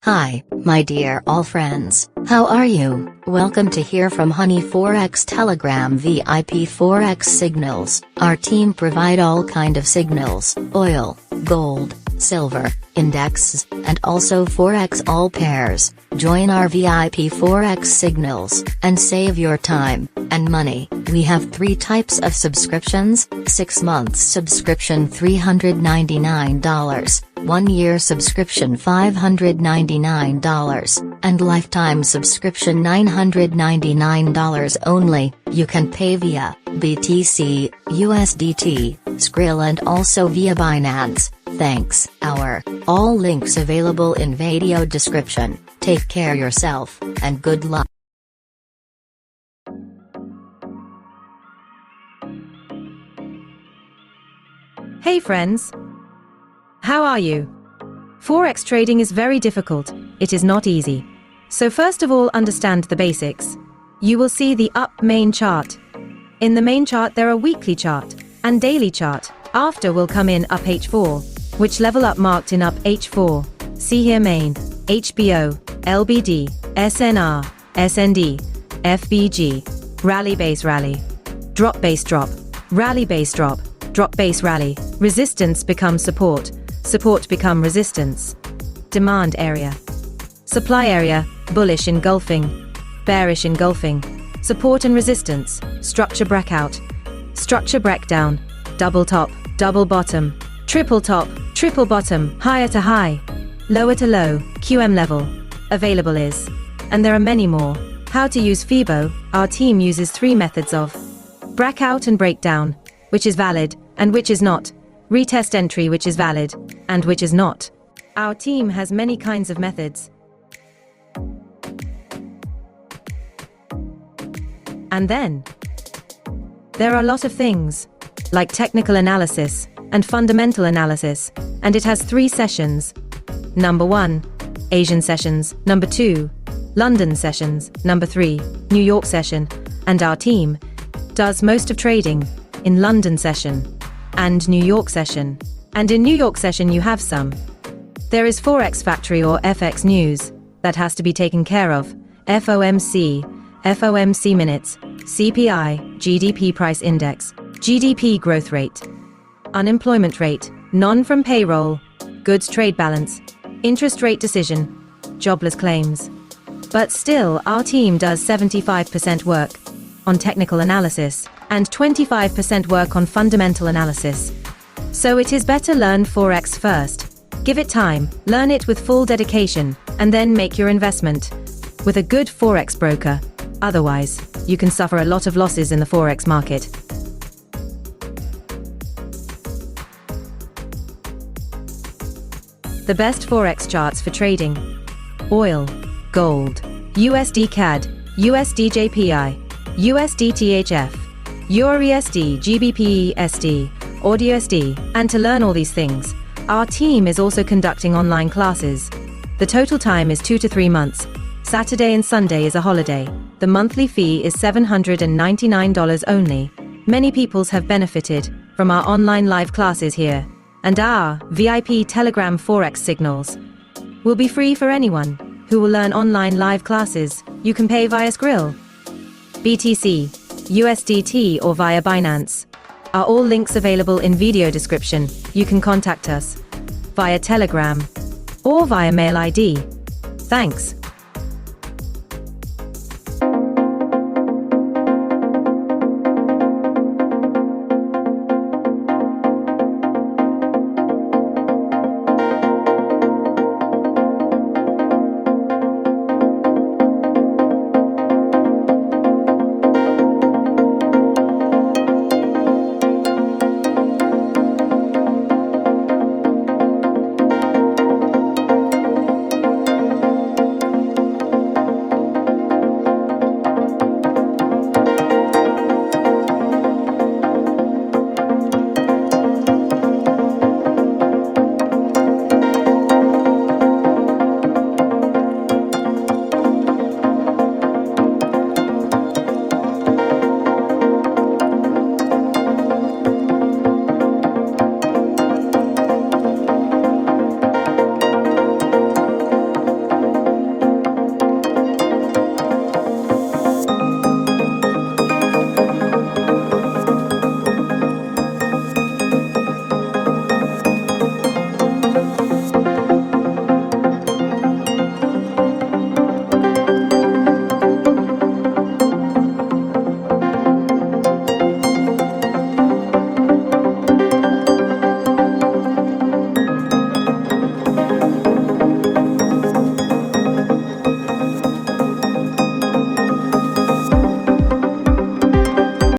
Hi, my dear all friends, how are you? Welcome to Hear from Honey Forex Telegram VIP Forex Signals. Our team provide all kind of signals, oil, gold, silver, indexes, and also Forex all pairs. Join our VIP Forex Signals, and save your time and money. We have 3 types of subscriptions: 6 months subscription $399, 1 year subscription $599, and lifetime subscription $999 only. You can pay via BTC, USDT, Skrill and also via Binance. Thanks. All links available in video description. Take care yourself, and good luck. Hey friends! How are you? Forex trading is very difficult, it is not easy. So first of all, understand the basics. You will see the up main chart. In the main chart there are weekly chart and daily chart. After will come in up H4, which level up marked in up H4. See here main, HBO, LBD, SNR, SND, FBG, rally base rally, drop base drop, rally base drop, drop base rally, resistance become support, support become resistance. Demand area, supply area, bullish engulfing, bearish engulfing, support and resistance, structure breakout, structure breakdown, double top, double bottom, triple top, triple bottom, higher to high, lower to low, QM level, available is. And there are many more. How to use FIBO. Our team uses 3 methods of breakout and breakdown, which is valid, and which is not, retest entry which is valid, and which is not. Our team has many kinds of methods. And then there are a lot of things, like technical analysis and fundamental analysis, and it has 3 sessions. Number 1, Asian sessions. Number 2, London sessions. Number 3, New York session. And our team does most of trading in London session and New York session. And in New York session you have some. There is Forex Factory or FX News that has to be taken care of. FOMC, FOMC minutes, CPI, GDP price index, GDP growth rate, unemployment rate, non-from payroll, goods trade balance, interest rate decision, jobless claims. But still, our team does 75% work on technical analysis and 25% work on fundamental analysis. So it is better learn Forex first. Give it time, learn it with full dedication, and then make your investment with a good Forex broker. Otherwise, you can suffer a lot of losses in the Forex market. The best Forex charts for trading: oil, gold, USD CAD, USD JPY, USD THF, EURUSD, GBPUSD, AUDUSD. And to learn all these things, our team is also conducting online classes. The total time is 2 to 3 months. Saturday and Sunday is a holiday. The monthly fee is $799 only. Many peoples have benefited from our online live classes here. And our VIP Telegram Forex Signals will be free for anyone who will learn online live classes. You can pay via Skrill, BTC, USDT or via Binance. Are all links available in video description. You can contact us via Telegram or via mail ID. Thanks.